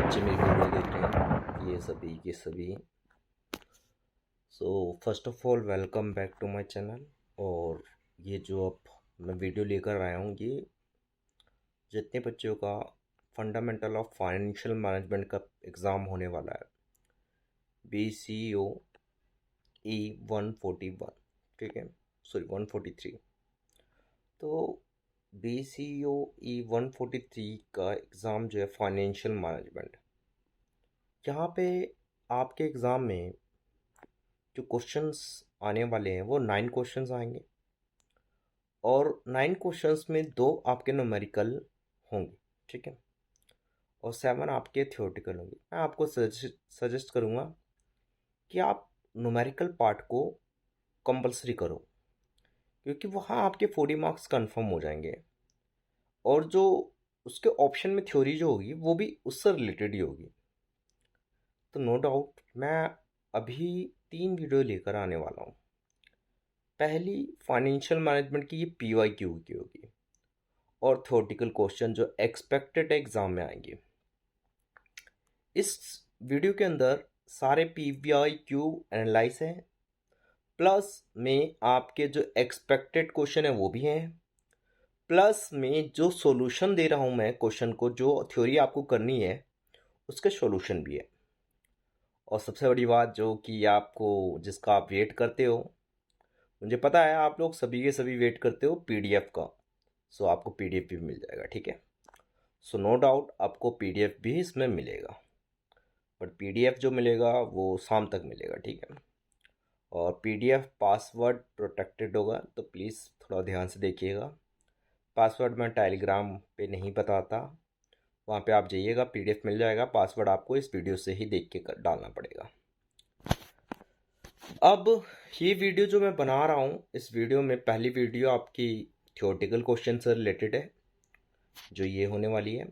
बच्चे मेरी वीडियो देख रहे हैं ये सभी के सभी। So first of all welcome back to my channel. और ये जो अब मैं वीडियो लेकर आया हूँ, ये जितने बच्चों का फंडामेंटल ऑफ फाइनेंशियल मैनेजमेंट का एग्ज़ाम होने वाला है, BCO E141, ठीक है, सॉरी 143। तो BCO E143 का एग्ज़ाम जो है फाइनेंशियल मैनेजमेंट, यहाँ पे आपके एग्ज़ाम में जो क्वेश्चंस आने वाले हैं वो 9 क्वेश्चंस आएंगे और 9 क्वेश्चंस में 2 आपके न्यूमेरिकल होंगे, ठीक है, और 7 आपके थ्योरेटिकल होंगे। मैं आपको सजेस्ट करूँगा कि आप न्यूमेरिकल पार्ट को कंपलसरी करो, क्योंकि वहाँ आपके 40 मार्क्स कंफर्म हो जाएंगे और जो उसके ऑप्शन में थ्योरी जो होगी वो भी उससे रिलेटेड ही होगी। तो नो डाउट मैं अभी 3 वीडियो लेकर आने वाला हूँ। पहली फाइनेंशियल मैनेजमेंट की ये PYQ की होगी और थ्योरेटिकल क्वेश्चन जो एक्सपेक्टेड एग्जाम में आएंगे। इस वीडियो के अंदर सारे PYQ एनालाइज हैं, प्लस में आपके जो एक्सपेक्टेड क्वेश्चन है वो भी हैं, प्लस में जो सॉल्यूशन दे रहा हूँ मैं क्वेश्चन को, जो थ्योरी आपको करनी है उसके सॉल्यूशन भी है। और सबसे बड़ी बात जो कि आपको जिसका आप वेट करते हो, मुझे पता है आप लोग सभी के सभी वेट करते हो PDF का। सो आपको PDF भी मिल जाएगा, ठीक है। सो नो डाउट आपको PDF भी इसमें मिलेगा, बट PDF जो मिलेगा वो शाम तक मिलेगा, ठीक है। और PDF पासवर्ड प्रोटेक्टेड होगा, तो प्लीज़ थोड़ा ध्यान से देखिएगा। पासवर्ड मैं टेलीग्राम पे नहीं बताता, वहाँ पे आप जाइएगा, PDF मिल जाएगा। पासवर्ड आपको इस वीडियो से ही देख के डालना पड़ेगा। अब ये वीडियो जो मैं बना रहा हूँ, इस वीडियो में पहली वीडियो आपकी थ्योरेटिकल क्वेश्चन से रिलेटेड है, जो ये होने वाली है।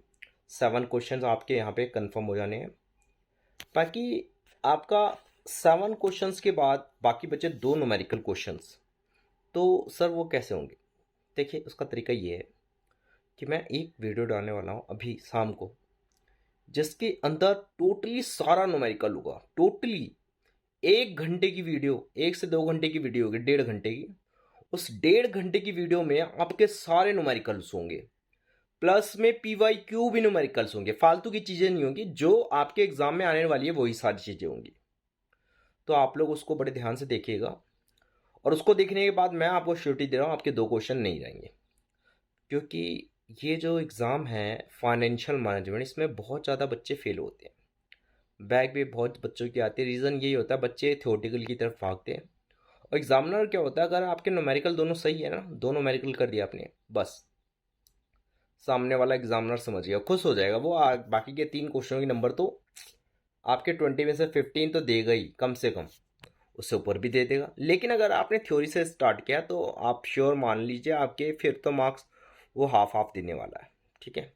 7 क्वेश्चंस आपके यहाँ पे कंफर्म हो जाने हैं, ताकि आपका 7 क्वेश्चंस के बाद बाकी बचे 2 न्यूमेरिकल क्वेश्चंस। तो सर वो कैसे होंगे? देखिए उसका तरीका ये है कि मैं एक वीडियो डालने वाला हूँ अभी शाम को, जिसके अंदर टोटली सारा न्यूमेरिकल होगा। टोटली 1 घंटे की वीडियो, 1 से 2 घंटे की वीडियो होगी, 1.5 घंटे की। उस 1.5 घंटे की वीडियो में आपके सारे न्यूमेरिकल्स होंगे, प्लस में PYQ भी न्यूमेरिकल्स होंगे। फालतू की चीज़ें नहीं होंगी, जो आपके एग्जाम में आने वाली है वही सारी चीज़ें होंगी। तो आप लोग उसको बड़े ध्यान से देखिएगा, और उसको देखने के बाद मैं आपको श्योरिटी दे रहा हूँ आपके 2 क्वेश्चन नहीं रहेंगे, क्योंकि ये जो एग्ज़ाम है फाइनेंशियल मैनेजमेंट, इसमें बहुत ज़्यादा बच्चे फेल होते हैं। बैक भी बहुत बच्चों की आती है। रीज़न यही होता है बच्चे थ्योरेटिकल की तरफ भागते हैं, और एग्जामिनर क्या होता है, अगर आपके न्यूमेरिकल दोनों सही है ना, 2 न्यूमेरिकल कर दिया आपने, बस सामने वाला एग्जामिनर समझ गया, खुश हो जाएगा वो। बाकी के 3 क्वेश्चनों के नंबर तो आपके 20 में से 15 तो देगा ही कम से कम, उससे ऊपर भी दे देगा। लेकिन अगर आपने थ्योरी से स्टार्ट किया तो आप श्योर मान लीजिए आपके फिर तो मार्क्स वो हाफ हाफ देने वाला है, ठीक है।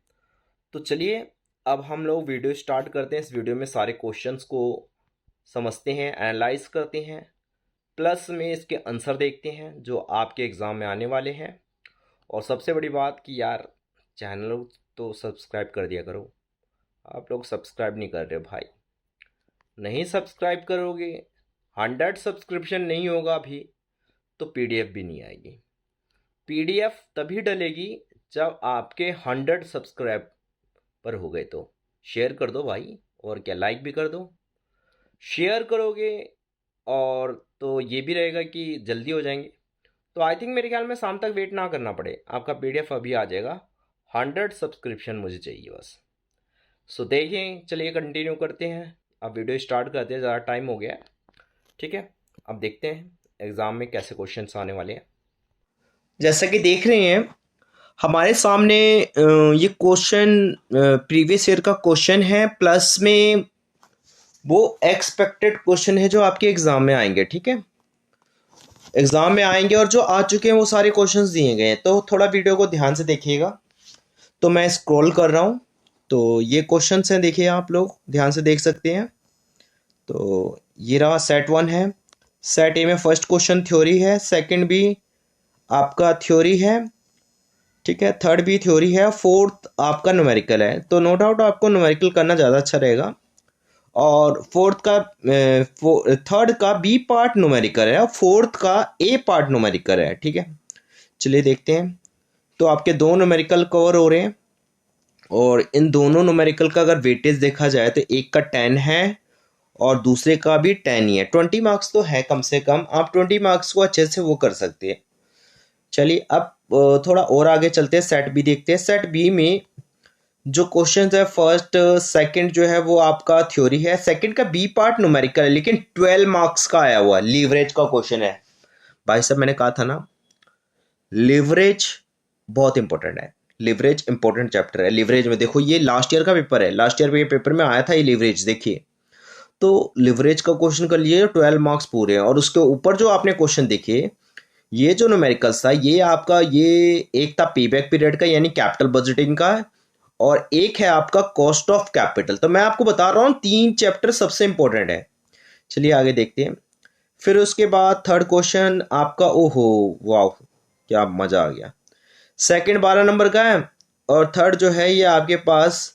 तो चलिए अब हम लोग वीडियो स्टार्ट करते हैं। इस वीडियो में सारे क्वेश्चंस को समझते हैं, एनालाइज करते हैं, प्लस में इसके आंसर देखते हैं जो आपके एग्ज़ाम में आने वाले हैं। और सबसे बड़ी बात कि यार चैनल तो सब्सक्राइब कर दिया करो। आप लोग सब्सक्राइब नहीं कर रहे भाई, नहीं सब्सक्राइब करोगे, 100 सब्सक्रिप्शन नहीं होगा अभी, तो PDF भी नहीं आएगी। PDF तभी डलेगी जब आपके 100 सब्सक्राइब पर हो गए। तो शेयर कर दो भाई, और क्या, लाइक भी कर दो। शेयर करोगे और तो ये भी रहेगा कि जल्दी हो जाएंगे। तो आई थिंक मेरे ख्याल में शाम तक वेट ना करना पड़े, आपका PDF अभी आ जाएगा। 100 सब्सक्रिप्शन मुझे चाहिए बस। सो देखें, चलिए कंटिन्यू करते हैं। अब वीडियो स्टार्ट करते हैं, ज़्यादा टाइम हो गया है, ठीक है। अब देखते हैं एग्ज़ाम में कैसे क्वेश्चंस आने वाले हैं। जैसा कि देख रहे हैं हमारे सामने ये क्वेश्चन प्रीवियस ईयर का क्वेश्चन है, प्लस में वो एक्सपेक्टेड क्वेश्चन है जो आपके एग्ज़ाम में आएंगे, ठीक है। एग्ज़ाम में आएंगे और जो आ चुके हैं वो सारे क्वेश्चंस दिए गए हैं। तो थोड़ा वीडियो को ध्यान से देखिएगा। तो मैं स्क्रॉल कर रहा हूँ, तो ये क्वेश्चंस हैं, देखिए आप लोग ध्यान से देख सकते हैं। तो ये रहा सेट 1 है। सेट A में फर्स्ट क्वेश्चन थ्योरी है, सेकंड भी आपका थ्योरी है, ठीक है, थर्ड भी थ्योरी है, फोर्थ आपका न्यूमेरिकल है। तो नो डाउट आपको न्यूमेरिकल करना ज़्यादा अच्छा रहेगा। और थर्ड का बी पार्ट न्यूमेरिकल है और फोर्थ का ए पार्ट न्यूमेरिकल है। ठीक है, चलिए देखते हैं। तो आपके दो न्यूमेरिकल कवर हो रहे हैं और इन दोनों न्यूमेरिकल का अगर वेटेज देखा जाए तो एक का 10 है और दूसरे का भी 10 ही है। 20 मार्क्स तो है कम से कम, आप 20 मार्क्स को अच्छे से वो कर सकते हैं। चलिए अब थोड़ा और आगे चलते हैं, सेट बी देखते हैं। सेट बी में जो क्वेश्चन है फर्स्ट सेकंड जो है वो आपका थ्योरी है, सेकंड का बी पार्ट न्यूमेरिकल है लेकिन 12 मार्क्स का आया हुआ लीवरेज का क्वेश्चन है। भाई साहब मैंने कहा था ना, लिवरेज बहुत इंपॉर्टेंट है, लिवरेज इंपॉर्टेंट चैप्टर है। लिवरेज में देखो ये लास्ट ईयर का पेपर है, लास्ट ईयर के पेपर में आया था ये लिवरेज, देखिए। तो लिवरेज का क्वेश्चन कर लिए, 12 मार्क्स पूरे हैं। और उसके ऊपर जो आपने क्वेश्चन देखे, ये जो न्यूमेरिकल्स था ये आपका, ये एक था पेबैक पीरियड का यानी कैपिटल बजटिंग का, और एक है आपका कॉस्ट ऑफ कैपिटल। तो मैं आपको बता रहा हूँ 3 चैप्टर सबसे इंपॉर्टेंट है। चलिए आगे देखते हैं। फिर उसके बाद थर्ड क्वेश्चन आपका, ओहो वाह क्या मजा आ गया, सेकंड 12 नंबर का है और थर्ड जो है ये आपके पास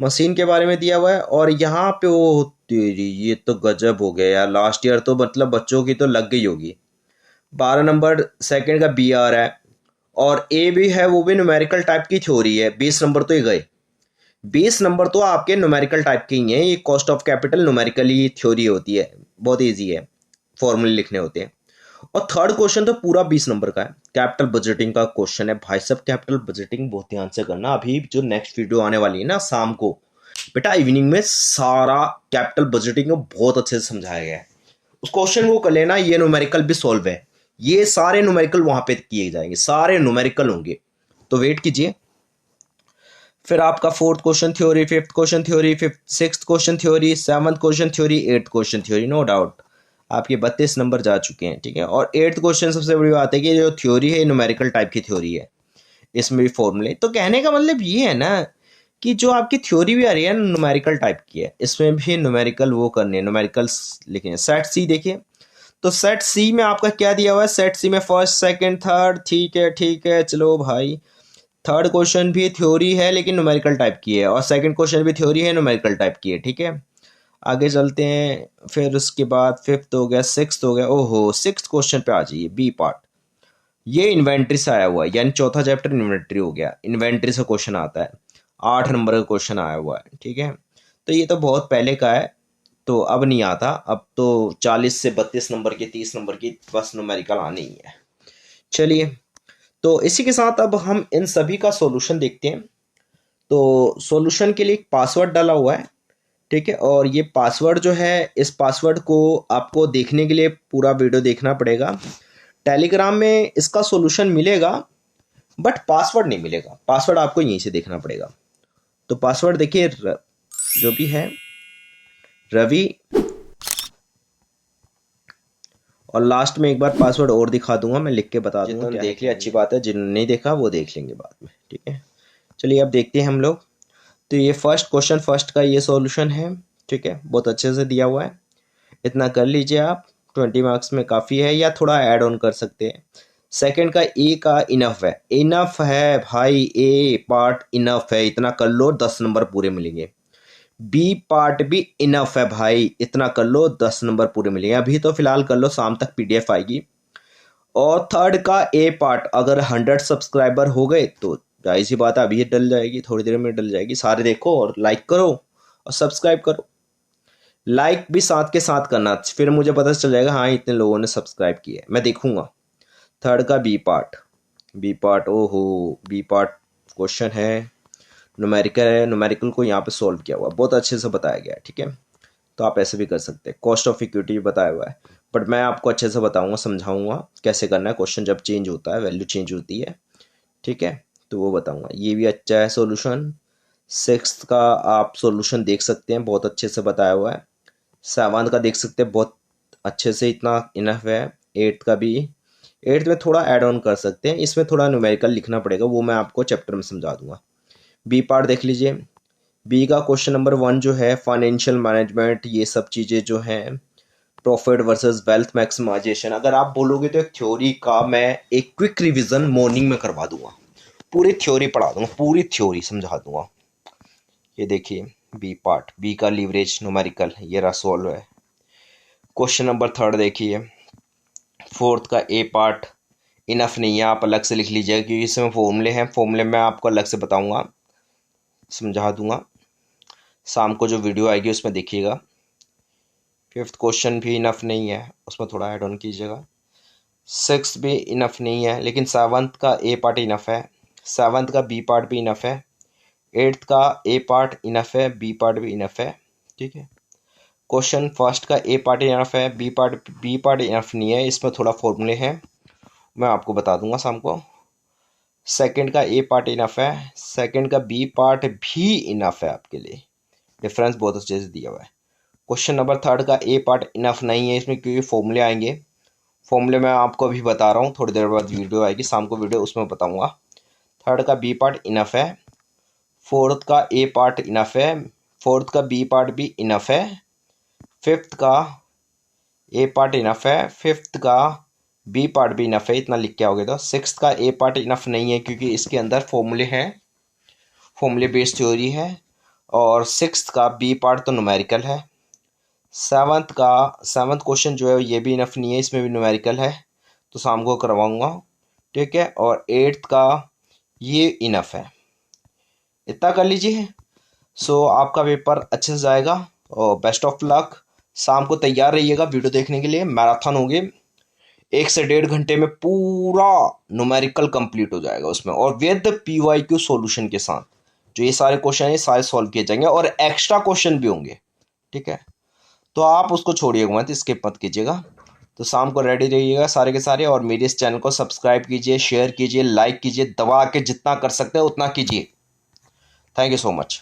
मशीन के बारे में दिया हुआ है। और यहाँ पे ओ तेरी, ये तो गजब हो गया यार, लास्ट ईयर तो मतलब बच्चों की तो लग गई होगी। 12 नंबर सेकंड का बी आर है और ए भी है, वो भी न्यूमेरिकल टाइप की थ्योरी है। 20 नंबर तो ये गए, 20 नंबर तो आपके न्यूमेरिकल टाइप के ही हैं। ये cost of capital numerically theory होती है, बहुत ईजी है, फॉर्मूले लिखने होते हैं। और थर्ड क्वेश्चन तो पूरा 20 नंबर का है, कैपिटल बजटिंग का क्वेश्चन है। भाई साहब कैपिटल बजटिंग बहुत ध्यान से करना, अभी जो नेक्स्ट वीडियो आने वाली है ना शाम को, बेटा इवनिंग में सारा कैपिटल बजटिंग को बहुत अच्छे से समझाया गया है। उस क्वेश्चन को कर लेना, ये न्यूमेरिकल भी सॉल्व है, ये सारे न्यूमेरिकल वहां पे किए जाएंगे, सारे न्यूमेरिकल होंगे, तो वेट कीजिए। फिर आपका fourth question theory, fifth question theory, sixth question theory, seventh question theory, eighth question theory. No doubt आपके 32 नंबर जा चुके हैं। ठीक है, और एट्थ क्वेश्चन सबसे बड़ी बात है कि जो थ्योरी है न्यूमेरिकल टाइप की थ्योरी है, इसमें भी फॉर्मूले। तो कहने का मतलब ये है ना कि जो आपकी थ्योरी भी आ रही है न्यूमेरिकल टाइप की है, इसमें भी न्यूमेरिकल वो करने, न्यूमेरिकल्स लिखे। सेट सी देखिए, तो सेट सी में आपका क्या दिया हुआ है, सेट सी में फर्स्ट सेकंड थर्ड। ठीक है चलो भाई, थर्ड क्वेश्चन भी थ्योरी है लेकिन न्यूमेरिकल टाइप की है, और सेकंड क्वेश्चन भी थ्योरी है न्यूमेरिकल टाइप की है। ठीक है, आगे चलते हैं। फिर उसके बाद फिफ्थ हो गया, सिक्स्थ हो गया। ओहो, सिक्स्थ क्वेश्चन पे आ जाइए, बी पार्ट। ये इन्वेंट्री से आया हुआ है, यानी चौथा चैप्टर इन्वेंट्री हो गया, इन्वेंट्री से क्वेश्चन आता है, 8 नंबर का क्वेश्चन आया हुआ है। ठीक है, तो ये तो बहुत पहले का है, तो अब नहीं आता, अब तो 40 से 32 नंबर की, 30 नंबर की बस न्यूमेरिकल आनी ही है। चलिए, तो इसी के साथ अब हम इन सभी का सॉल्यूशन देखते हैं। तो सॉल्यूशन के लिए एक पासवर्ड डाला हुआ है। ठीक है, और ये पासवर्ड जो है, इस पासवर्ड को आपको देखने के लिए पूरा वीडियो देखना पड़ेगा। टेलीग्राम में इसका सॉल्यूशन मिलेगा बट पासवर्ड नहीं मिलेगा, पासवर्ड आपको यहीं से देखना पड़ेगा। तो पासवर्ड देखिए, जो भी है रवि, और लास्ट में एक बार पासवर्ड और दिखा दूंगा, मैं लिख के बता दूंगा। जिन्होंने देख लिया अच्छी बात है, जिन्होंने नहीं देखा वो देख लेंगे बाद में। ठीक है, चलिए अब देखते हैं हम लोग। तो ये फर्स्ट क्वेश्चन, फर्स्ट का ये सॉल्यूशन है। ठीक है, बहुत अच्छे से दिया हुआ है, इतना कर लीजिए आप, 20 मार्क्स में काफ़ी है, या थोड़ा ऐड ऑन कर सकते हैं। सेकंड का ए का इनफ है, इनफ है भाई, ए पार्ट इनफ है, इतना कर लो 10 नंबर पूरे मिलेंगे। बी पार्ट भी इनफ है भाई, इतना कर लो 10 नंबर पूरे मिलेंगे। अभी तो फिलहाल कर लो, शाम तक पीडीएफ आएगी। और थर्ड का ए पार्ट, अगर 100 सब्सक्राइबर हो गए तो जाहिर सी बात है अभी ये डल जाएगी, थोड़ी देर में डल जाएगी। सारे देखो और लाइक करो और सब्सक्राइब करो, लाइक भी साथ के साथ करना, फिर मुझे पता चल जाएगा हाँ इतने लोगों ने सब्सक्राइब किया है, मैं देखूंगा। थर्ड का बी पार्ट, बी पार्ट, ओहो बी पार्ट क्वेश्चन है, न्यूमेरिकल है, न्यूमेरिकल को यहाँ पे सॉल्व किया हुआ, बहुत अच्छे से बताया गया है। ठीक है, तो आप ऐसे भी कर सकते हैं। कॉस्ट ऑफ इक्विटी भी बताया हुआ है, बट मैं आपको अच्छे से बताऊंगा, समझाऊंगा कैसे करना है। क्वेश्चन जब चेंज होता है, वैल्यू चेंज होती है, ठीक है, तो वो बताऊंगा। ये भी अच्छा है सॉल्यूशन। सिक्स्थ का आप सॉल्यूशन देख सकते हैं, बहुत अच्छे से बताया हुआ है। सेवन्थ का देख सकते हैं, बहुत अच्छे से, इतना इनफ है। एट्थ का भी, एट्थ में थोड़ा ऐड ऑन कर सकते हैं, इसमें थोड़ा न्यूमेरिकल लिखना पड़ेगा, वो मैं आपको चैप्टर में समझा दूंगा। बी पार्ट देख लीजिए, बी का क्वेश्चन नंबर 1 जो है फाइनेंशियल मैनेजमेंट, ये सब चीज़ें जो हैं, प्रॉफिट वर्सेस वेल्थ मैक्सिमाइजेशन। अगर आप बोलोगे तो एक थ्योरी का मैं एक क्विक रिवीजन मॉर्निंग में करवा दूंगा, पूरी थ्योरी पढ़ा दूंगा, पूरी थ्योरी समझा दूंगा। ये देखिए बी पार्ट, बी का लीवरेज न्यूमेरिकल, ये रहा सॉल्व है। क्वेश्चन नंबर 3 देखिए, फोर्थ का ए पार्ट इनफ नहीं है, आप अलग से लिख लीजिएगा क्योंकि इसमें फॉर्मूले हैं, फॉर्मूले मैं आपको अलग से बताऊंगा, समझा दूंगा। शाम को जो वीडियो आएगी उसमें देखिएगा। फिफ्थ क्वेश्चन भी इनफ नहीं है, उसमें थोड़ा ऐड ऑन कीजिएगा। सिक्स भी इनफ नहीं है, लेकिन सेवन्थ का ए पार्ट इनफ है, सेवन्थ का बी पार्ट भी इनफ है, एट्थ का ए पार्ट इनफ है, बी पार्ट भी इनफ है। ठीक है, क्वेश्चन फर्स्ट का ए पार्ट इनफ है, बी पार्ट इनफ नहीं है, इसमें थोड़ा फॉर्मूले हैं, मैं आपको बता दूंगा शाम को। सेकंड का ए पार्ट इनफ है, सेकंड का बी पार्ट भी इनफ है आपके लिए, डिफरेंस बहुत अच्छे से दिया हुआ है। क्वेश्चन नंबर 3 का ए पार्ट इनफ नहीं है, इसमें क्योंकि फॉर्मूले आएंगे, फॉर्मूले मैं आपको अभी बता रहा हूँ, थोड़ी देर बाद वीडियो आएगी शाम को वीडियो, उसमें बताऊंगा। थर्ड का बी पार्ट इनफ है, फोर्थ का ए पार्ट इनफ है, फोर्थ का बी पार्ट भी इनफ है, फिफ्थ का ए पार्ट इनफ है, फिफ्थ का बी पार्ट भी इनफ है, इतना लिख के आओगे तो। सिक्स्थ का ए पार्ट इनफ नहीं है क्योंकि इसके अंदर फॉर्मूले हैं, फॉर्मूले बेस्ड थ्योरी है, और सिक्स्थ का बी पार्ट तो न्यूमेरिकल है। सेवन्थ क्वेश्चन जो है ये भी इनफ नहीं है, इसमें भी न्यूमेरिकल है, तो शाम को करवाऊंगा। ठीक है, और एट्थ का ये इनफ है, इतना कर लीजिए। सो आपका पेपर अच्छे से जाएगा और बेस्ट ऑफ लक। शाम को तैयार रहिएगा वीडियो देखने के लिए, मैराथन होगी, 1 से 1.5 घंटे में पूरा न्यूमेरिकल कंप्लीट हो जाएगा उसमें, और विद PYQ सॉल्यूशन के साथ। जो ये सारे क्वेश्चन है सारे सॉल्व किए जाएंगे और एक्स्ट्रा क्वेश्चन भी होंगे। ठीक है, तो आप उसको छोड़िएगा मत, स्किप मत कीजिएगा। तो शाम को रेडी रहिएगा सारे के सारे, और मेरे इस चैनल को सब्सक्राइब कीजिए, शेयर कीजिए, लाइक कीजिए, दबा के जितना कर सकते हैं उतना कीजिए। Thank you so much.